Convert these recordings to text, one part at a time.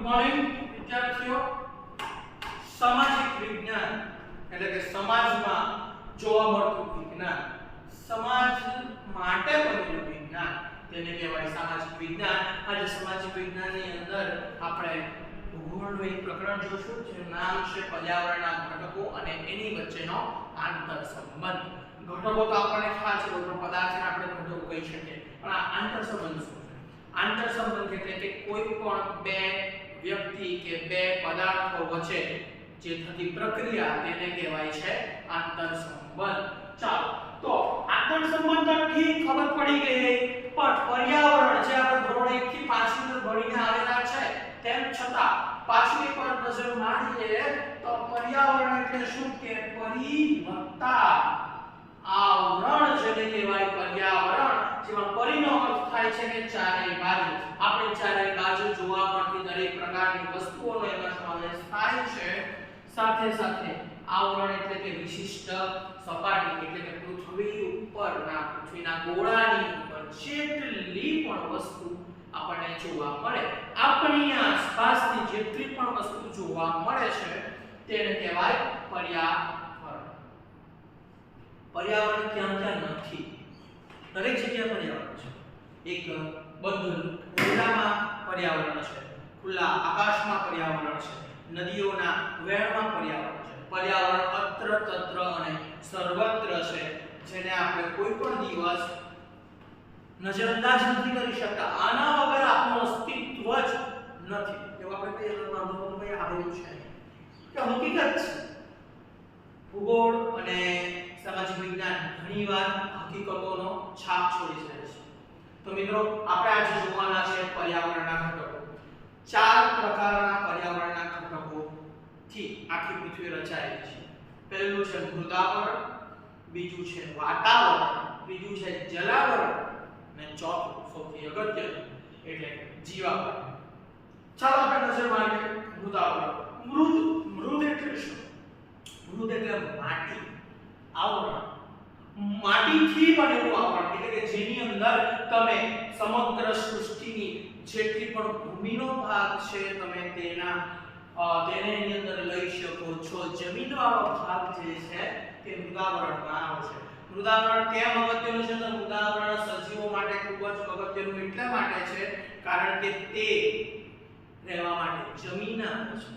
Morning વિદ્યાર્થીઓ. સામાજિક વિજ્ઞાન એટલે કે સમાજમાં જોવા મળતું વિજ્ઞાન, સમાજ માટે બનેલું વિજ્ઞાન તેને કહેવાય સામાજિક વિજ્ઞાન. આજે સામાજિક વિજ્ઞાનની અંદર આપણે ભૂગોળનું એક પ્રકરણ જોશું જેનું નામ છે પર્યાવરણના ઘટકો અને એની વચ્ચેનો આંતરસંબંધ. ઘટકો તો આપણને ખ્યાલ છે, કોઈ પણ પદાર્થને આપણે ઘટકો કહી શકીએ, પણ આ આંતરસંબંધ શું છે? આંતરસંબંધ એટલે કે કોઈ પણ બે વ્યક્તિ કે બે પદાર્થો વચ્ચે જે થતી પ્રક્રિયા તેને કહેવાય છે આંતરસંબંધ. ચાલો તો આંતરસંબંધ તો ઠીક ખબર પડી ગઈ, પણ પર્યાવરણ જે આપણે ધોરણ 1 થી 5 ની અંદર ભણીને આવેલા છે તેમ છતાં પાછું એકવાર નજર મારીએ તો પર્યાવરણ એટલે શું કે પરિવત્તા. આવરણ જેને કહેવાય પર્યાવરણ, જેમાં પરિનો અર્થ થાય છે કે ચારે બાજુ. આપણે ચારે બાજુ જોવા મળતી દરેક પ્રકારની વસ્તુઓનો એમાં સમાવેશ થાય છે. સાથે સાથે આવરણ એટલે કે વિશિષ્ટ સપાટી એટલે કે પૃથ્વી ઉપરના, પૃથ્વીના ગોળાની ઉપર જેટલી પણ વસ્તુ આપણને જોવા મળે, આપણી આસપાસની જેટલી પણ વસ્તુ જોવા મળે છે તેને કહેવાય પર્યાવરણ. પર્યાવરણ ક્યાં ક્યાં નથી? દરેક જગ્યાએ પર્યાવરણ છે. એક બંધ ખુલ્લામાં પર્યાવરણ છે, ખુલ્લા આકાશમાં પર્યાવરણ છે, નદીઓના વહેણમાં પર્યાવરણ છે. પર્યાવરણ અત્ર તત્ર અને સર્વત્ર છે, જેને આપણે કોઈ પણ દિવસ નજરઅંદાજ નથી કરી શકતા. આના વગર આપણું અસ્તિત્વ જ નથી. એવું આપણે કહીએ તો અનુભવમાં આવેલું છે કે હકીકત છે. ભૂગોળ અને સામાજિક વિજ્ઞાન ઘણીવાર હકીકતોનો છાપ છોડી જાય છે. તો મિત્રો આપણે આજે જોવાના છે પર્યાવરણના ઘટકો. ચાર પ્રકારના પર્યાવરણના ઘટકોથી આખી પૃથ્વી રચાયેલી છે. પહેલું છે મૃદાવરણ, બીજું છે વાતાવરણ, ત્રીજું છે જલાવરણ અને ચોથું સૌથી અગત્યનું એટલે જીવાવરણ. ચાલો આપણે નજર મારીએ મૃદાવરણ. મૃદ એટલે શું? મૃદ એટલે માટી, આવરણ. માટીથી બનેલું આવરણ એટલે કે જેની અંદર તમે સમગ્ર સૃષ્ટિની જેટલી પણ ભૂમિનો ભાગ છે તમે તેને એની અંદર લઈ શકો છો. જમીનવાળો ભાગ જે છે તે મૃદાવરણમાં આવે છે. મૃદાવરણ કેમ અગત્યનું છે? તો મૃદાવરણ સજીવો માટે ખૂબ જ અગત્યનું એટલા માટે છે કારણ કે તે રહેવા માટે જમીન આપે છે,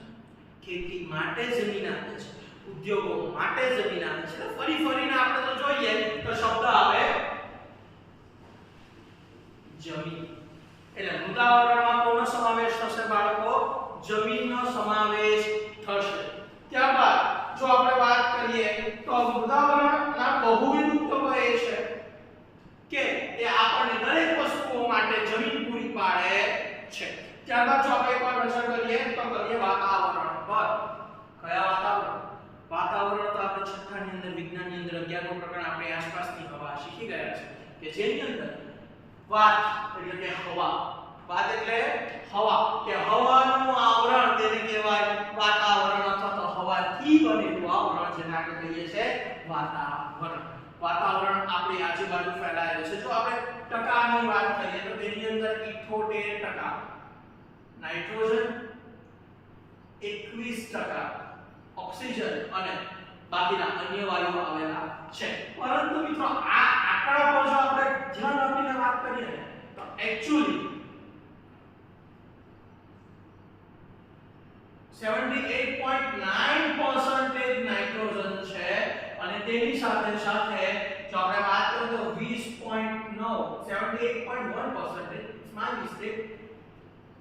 ખેતી માટે જમીન આપે છે, ઉદ્યોગો માટે જમીન આપે છે. ફરી ફરીને આપણે તો જોઈએ તો શબ્દ આવે જમીન. એટલે મૃદાવરણમાં કોનો સમાવેશ થશે બાળકો? જમીનનો સમાવેશ થશે. ત્યારબાદ જો આપણે વાત કરીએ તો મૃદાવરણના બહુવિધ ઉપયોગો એ છે કે એ આપણને દરેક વસ્તુઓ માટે જમીન પૂરી પાડે છે. ત્યારબાદ જો આપણે એકવાર નજર કરીએ તો કરીએ વાતાવરણ પર. કયા વાતાવરણ? વાતાવરણ તો આપણે છઠ્ઠાની અંદર વિજ્ઞાનની અંદર 11મો પ્રકરણ આપણે આસપાસની હવા શીખી ગયા છે કે જેની અંદર વાત એટલે કે હવા, વાત એટલે હવા, કે હવાનું આવરણ તેને કહેવાય વાતાવરણ અથવા તો હવાથી બનેલું આવરણ જેને આપણે કહીએ છીએ વાતાવરણ. વાતાવરણ આપણી આજુબાજુ ફેલાયેલું છે. જો આપણે ટકાની વાત કરીએ તો તેની અંદર 78% નાઇટ્રોજન, 21% ઓક્સિજન અને બાકીના અન્ય વાયુઓ આવેલા છે. પરંતુ મિત્રો આ આંકડા પર જો આપણે ધ્યાન આપીને વાત કરીએ તો એક્ચ્યુઅલી 78.9% નાઇટ્રોજન છે અને તેની સાથે સાથે જો આપણે વાત કરીએ તો 20.9 78.1% સ્માલ મિસ્ટેક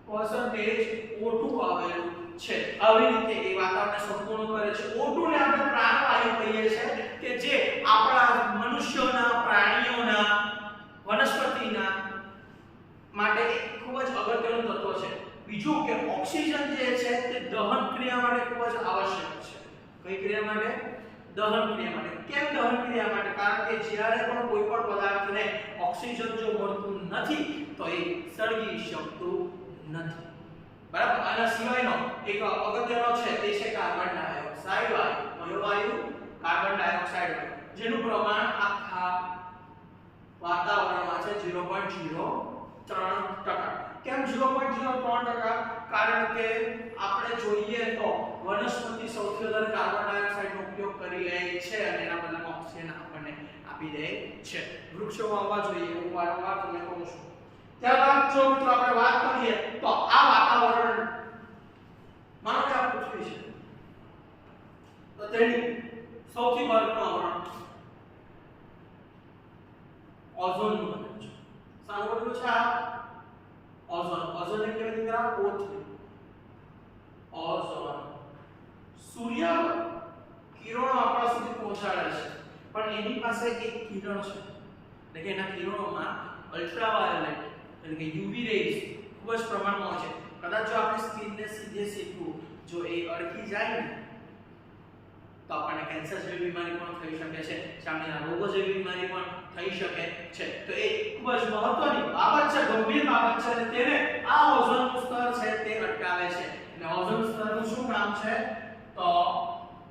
percentage O2 આવેલું છે. આવી રીતે એ વાતાવરણને સંપૂર્ણ કરે છે. O2 ને આપણે પ્રાણવાયુ કહીએ છીએ કે જે આપણા મનુષ્યોના, પ્રાણીઓના, વનસ્પતિના માટે એક ખૂબ જ અગત્યનું તત્વ છે. બીજું કે ઓક્સિજન જે છે તે દહન ક્રિયા માટે ખૂબ જ આવશ્યક છે. કઈ ક્રિયા માટે? દહન ક્રિયા માટે. કેમ દહન ક્રિયા માટે? કારણ કે જ્યારે પણ કોઈ પણ પદાર્થને ઓક્સિજન જો મળતું નથી તો એ સળગી શકતું નથી. બરાબર? આના સિવાયનો એક અગત્યનો છે તે છે કાર્બન ડાયોક્સાઇડ વાયુ. કયો વાયુ? કાર્બન ડાયોક્સાઇડ વાયુ, જેનું પ્રમાણ આખા વાતાવરણમાં છે 0.03%. કેમ 0.03%? કારણ કે આપણે જોઈએ તો વનસ્પતિ સૌથી વધારે કાર્બન ડાયોક્સાઇડનો ઉપયોગ કરી લે છે અને એના બદલામાં ઓક્સિજન આપણને આપી દે છે. વૃક્ષો વાવવા જોઈએ હું વારંવાર તમને કહું છું. ત્યારબાદ જો મિત્રો આપણે વાત કરીએ તો આ વાતાવરણ માનો કે આ પૃથ્વી છે તો તેની સૌથી બહારનું આવરણ ઓઝોનનું બનેલું છે. શાનું બનેલું છે? ઓઝોન. ઓઝોન એટલે કે મિત્રો O3. ઓઝોન સૂર્ય કિરણો આપણા સુધી પહોંચાડે છે પણ એની પાસે એક કિરણ છે એટલે કે એના કિરણોમાં અલ્ટ્રાવાયોલેટ એટલે કે યુવી રેઝ ખૂબ જ પ્રમાણમાં હોય છે. કદાચ જો આપણે સ્કિનને સીધું જો એ અડકી જાય ને તો આપણને કેન્સર જેવી બીમારી પણ થઈ શકે છે, ચામડીના રોગો જેવી બીમારી પણ થઈ શકે છે. તો એ ખૂબ જ મહત્વની બાબત છે, ગંભીર બાબત છે અને તેને આ ઓઝોનનું સ્તર છે તે અટકાવે છે. અને ઓઝોન સ્તરનું શું કામ છે? તો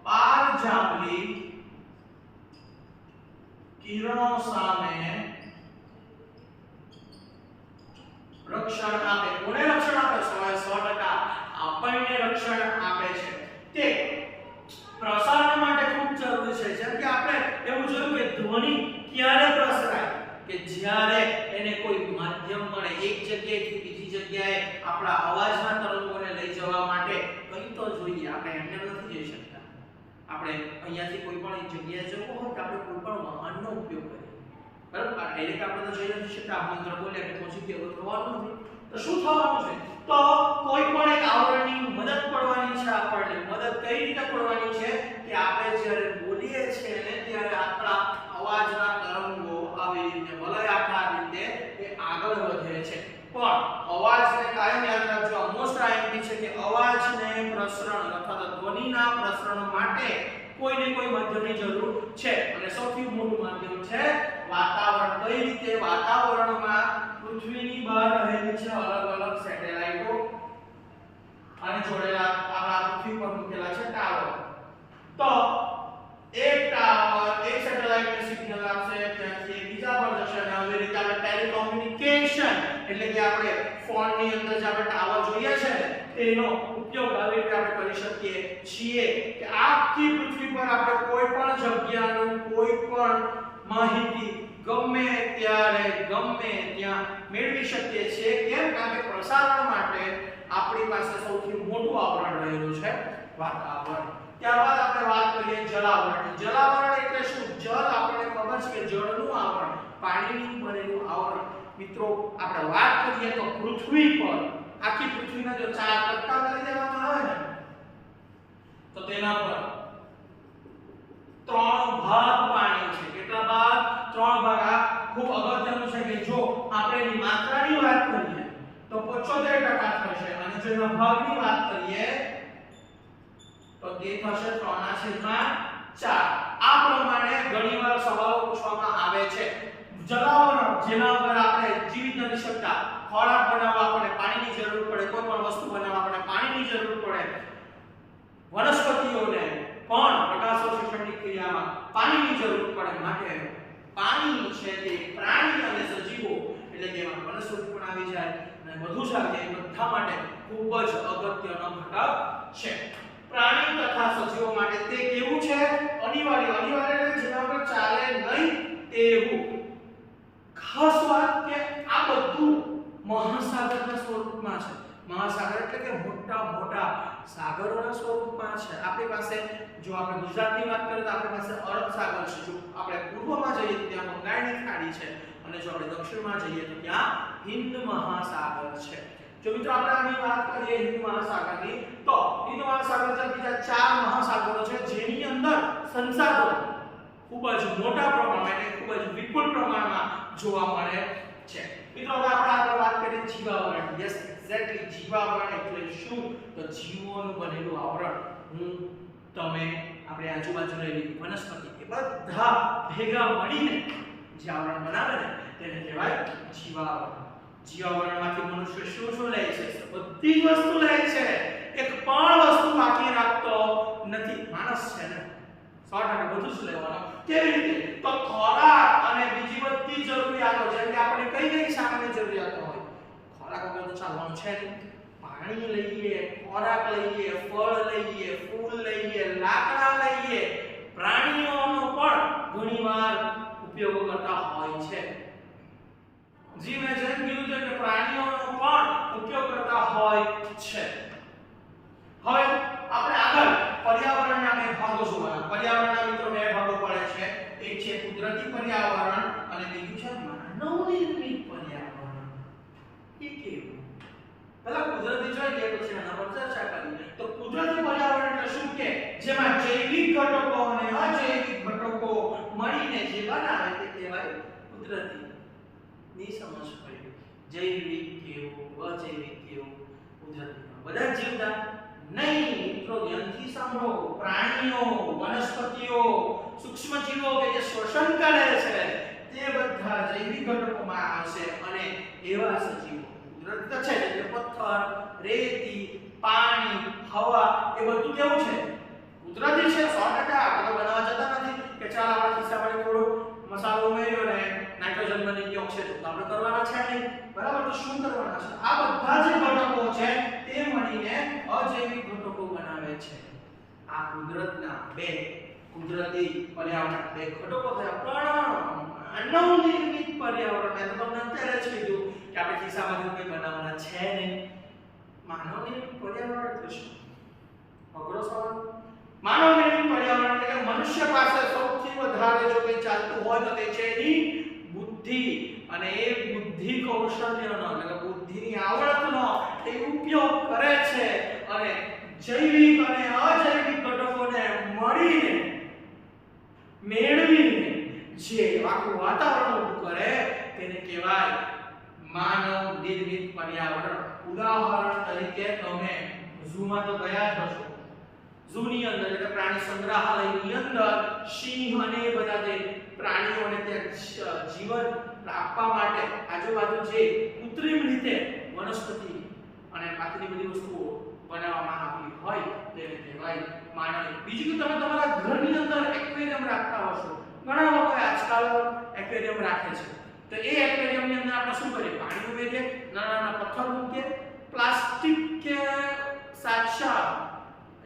પારજાંબલી કિરણો સામે રક્ષણ આપે. કોને રક્ષણ આપે? 100% આપણને રક્ષણ આપે છે. તે પ્રસારણ માટે ખૂબ જરૂરી છે. જેમ કે આપણે એવું જોયું કે ધ્વનિ ક્યારે પ્રસરાય કે જ્યારે એને કોઈ માધ્યમ મળે, એક જગ્યાએથી બીજી જગ્યાએ આપણા અવાજના તરંગોને લઈ જવા માટે કંઈ તો જોઈએ. આપણે એમને નથી જઈ શકતા. આપણે અહીંયાથી કોઈ પણ જગ્યાએ જવું હોય તો આપણે કોઈ પણ વાહનનો ઉપયોગ કરીએ, બરાબર? ડાયરેક્ટ આપણે તો જઈ નથી શકતા. આપણે અંદર બોલ્યા કે પહોંચી ગયા તો થવાનું નથી. તો શું થવાનું છે? તો કોઈ પણ એક આવરણની મદદ પડવાની છે. આપણને મદદ કઈ રીતે પડવાની છે કે આપણે જ્યારે બોલીએ છીએ ને ત્યારે આપણા અવાજના તરંગો આવી રીતે વલયાકાર રીતે એ આગળ વધે છે. પણ અવાજને કાયમ યાદ રાખજો, મોસ્ટ આઈએમપી છે કે અવાજને પ્રસરણ અથવા તો ધ્વનિના પ્રસરણ માટે કોઈને કોઈ માધ્યમની જરૂર છે અને સૌથી મોટું માધ્યમ છે વાતાવરણ. કઈ રીતે? વાતાવરણમાં પૃથ્વીની બહાર રહેલી છે અલગ અલગ સેટેલાઇટો અને જોડેલા આપણા પૃથ્વી પર મૂકેલા છે ટાવર. તો એક ટાવર એક સેટેલાઇટને સિગ્નલ આપશે, ત્યાંથી બીજા પર જશે અને આવી રીતે આપણે ટેલિકોમ્યુનિકેશન એટલે કે આપણે ફોનની અંદર જે આપણે ટાવર જોઈએ છે તેનો ઉપયોગ આવી રીતે આપણે કરી શકીએ છીએ કે આખી પૃથ્વી પર આપણે કોઈ પણ જગ્યાનું કોઈ પણ માહિતી ગમે ત્યારે ગમે ત્યાં મેળવી શકીએ છીએ. કેમ? કારણ કે પ્રસારણ માટે આપણી પાસે સૌથી મોટું આવરણ રહેલું છે વાતાવરણ. ત્યારબાદ આપણે વાત કરીએ જલાવરણ. જલાવરણ એટલે શું? જલ આપણને ખબર છે કે જળનું આવરણ, પાણીનું બનેલું આવરણ. મિત્રો આપણે વાત કરીએ તો પૃથ્વી પર આખી પૃથ્વીના જો 4 કટકા કરી દેવામાં આવે ને તો તેના પર 3 ભાગ પાણી છે. કેટલા ભાગ? 3 ભાગ. આ ખૂબ અગત્યનું છે કે જો આપણે એની માત્રાની વાત કરીએ તો 75% થશે અને જો એના ભાગની વાત કરીએ તો તે થશે 3/4. આ પ્રમાણે ઘણીવાર સવાલો પૂછવામાં આવે છે. જલાવરણ જેના વગર આપણે જીવિત નથી શકતા. ખોરાક બનાવવા આપણે પાણીની જરૂર પડે, કોઈ પણ વસ્તુ બનાવવા આપણે પાણીની જરૂર પડે. વનસ્પતિઓને પણ પ્રકાશસંશ્લેષણની ક્રિયામાં પાણીની જરૂર પડે. માટે પાણી છે તે પ્રાણી અને સજીવો એટલે કે એમાં વનસ્પતિ પણ આવી જાય અને બધું સાથે એ બધા માટે ખૂબ જ અગત્યનો ઘટક છે. પ્રાણી તથા સજીવો માટે તે કેવું છે? અનિવાર્ય. અનિવાર્ય જેના પર ચાલે નહીં તેવું. ખાસ વાત કે આ બધું મહાસાગરના સ્વરૂપમાં છે. મહાસાગર એટલે કે મોટા મોટા સાગરોના સ્વરૂપમાં છે. આપણી પાસે જો આપણે ગુજરાતની વાત કરીએ તો આપણી પાસે અરબ સાગર છે. જો આપણે પૂર્વમાં જઈએ તો ત્યાં બંગાળની ખાડી છે અને જો આપણે દક્ષિણમાં જઈએ તો ત્યાં હિન્દ મહાસાગર છે. જો મિત્રો આપણે આની વાત કરીએ હિન્દ મહાસાગરની તો હિન્દ મહાસાગર જે બીજા 4 મહાસાગરો છે જેની અંદર સંસાધનો ખૂબ જ મોટા પ્રમાણમાં એટલે ખૂબ જ વિપુલ પ્રમાણમાં જોવા મળે છે. મિત્રો હવે આપણે આગળ વાત કરીએ જીવાવરણ. યસ એક્ઝેક્ટલી જીવાવરણ એટલે શું? તો જીવોનું બનેલું આવરણ. હું તમે આપણે આજુબાજુ રહેલી વનસ્પતિ એ બધા ભેગા મળીને જે આવરણ બનાવે ને તેને કહેવાય જીવાવરણ. જીવાવરણમાંથી મનુષ્ય શું લે છે? બધી જ વસ્તુ લે છે. એક પણ વસ્તુ બાકી રાખતો નથી. માણસ છે ને 100% બધું જ લેવાનું. કેવી રીતે? તો ખોરાક અને બીજી બધી જરૂરિયાતો જેમ કે આપણે કઈ સામાન્ય જરૂરિયાતો હોય લાકડા વગર તો ચાલવાનું છે નહીં. પાણી લઈએ, ખોરાક લઈએ, ફળ લઈએ, ફૂલ લઈએ, લાકડા લઈએ, પ્રાણીઓનો પણ ઘણીવાર ઉપયોગ કરતા હોય છે. જી મેં જેમ કીધું છે કે પ્રાણીઓનો પણ ઉપયોગ કરતા હોય છે. હવે આપણે આગળ પર્યાવરણના બે ભાગો જોવાના. પર્યાવરણના મિત્રો બે ભાગો પડે છે. એક છે કુદરતી પર્યાવરણ અને બીજું છે માનવ નિર્મિત પર્યાવરણ. એ કેવું? પહેલા કુદરતી જોઈ લે પછી આના પર ચર્ચા કરીએ. તો કુદરતી પર્યાવરણ એટલે શું કે જેમાં જૈવિક ઘટકો અને અજૈવિક ઘટકો મળીને જે બનાવે તે કહેવાય કુદરતી. ની સમજ પડી. જૈવિક કેવું, અજૈવિક કેવું, કુદરતી. બધા જીવતા નહીં મિત્રો, ધ્યાનથી સાંભળો. પ્રાણીઓ, વનસ્પતિઓ, સૂક્ષ્મજીવો કે જે શ્વસન કરે છે તે બધા જૈવિક ઘટકોમાં આવશે અને એવા સજીવો કુદરતી છે એટલે પથ્થર, રેતી, પાણી, હવા એ બધું કેવું છે? કુદરતી છે 100%. આપણે બનાવવા જતા નથી કે ચાલ આપણા ખિસ્સામાં થોડો મસાલો ઉમેર્યો ને નાઇટ્રોજન બની ગયો ઓક્સિજન તો આપણે કરવાના છે નહીં. બરાબર? તો શું કરવાના છે? આ બધા જે ઘટકો છે તે મળીને અજૈવિક ઘટકો બનાવે છે. આ કુદરતના બે કુદરતી પર્યાવરણ બે ઘટકો થયા. પણ માનવ નિર્મિત પર્યાવરણ મેં તો તમને અત્યારે જ કીધું કે આપણે ખિસ્સામાંથી કંઈ બનાવવાના છે નહીં. માનવ નિર્મિત પર્યાવરણ એટલે શું? અઘરો સવાલ. માનવ નિર્મિત પર્યાવરણ એટલે મનુષ્ય પાસે સૌથી વધારે જો કંઈ ચાલતું હોય તો તે છે એની બુદ્ધિ. અને એ બુદ્ધિ કૌશલ્યનો એટલે કે બુદ્ધિની આવડતનો એ ઉપયોગ કરે છે અને જૈવિક અને અજૈવિક ઘટકોને મળીને મેળવીને જે આખું વાતાવરણ ઊભું કરે તેને કહેવાય માનવ નિર્મિત પર્યાવરણ. ઉદાહરણ તરીકે તમે ઝૂમાં તો ગયા જ હશો. ઝૂની અંદર એટલે પ્રાણી સંગ્રહાલયની અંદર સિંહ અને એ બધા જે પ્રાણીઓને ત્યાં જીવન આપવા માટે આજુબાજુ જે કૃત્રિમ રીતે વનસ્પતિ અને બાકીની બધી વસ્તુઓ બનાવવામાં આવી હોય તેને કહેવાય માનવ. બીજું કે તમે તમારા ઘરની અંદર એક્વેરિયમ રાખતા હશો. ઘણા લોકો આજકાલ એક્વેરિયમ રાખે છે. તો એ એક્વેરિયમની અંદર આપણે શું કરીએ? પાણી ઉમેરીએ, નાના નાના પથ્થર મૂકીએ, પ્લાસ્ટિક કે સાચા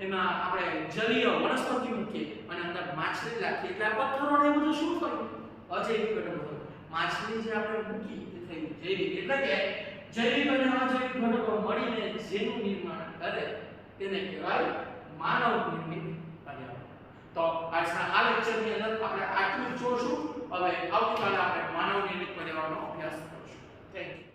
એમાં આપણે જલીય વનસ્પતિ મૂકીએ અને અંદર માછલી રાખીએ. એટલે આ પથ્થરોને એ બધું શું થયું? અજૈવિક ઘટકો. માછલી જે આપણે મૂકી તે થયું જૈવિક. એટલે કે જૈવિક અને અજૈવિક ઘટકો મળીને જેનું નિર્માણ કરે તેને કહેવાય માનવ નિર્મિત પર્યાવરણ. તો આજના આ લેક્ચરની અંદર આપણે આટલું જ જોશું. હવે આવતીકાલે આપણે માનવ નિર્મિત પર્યાવરણનો અભ્યાસ કરીશું. Thank you.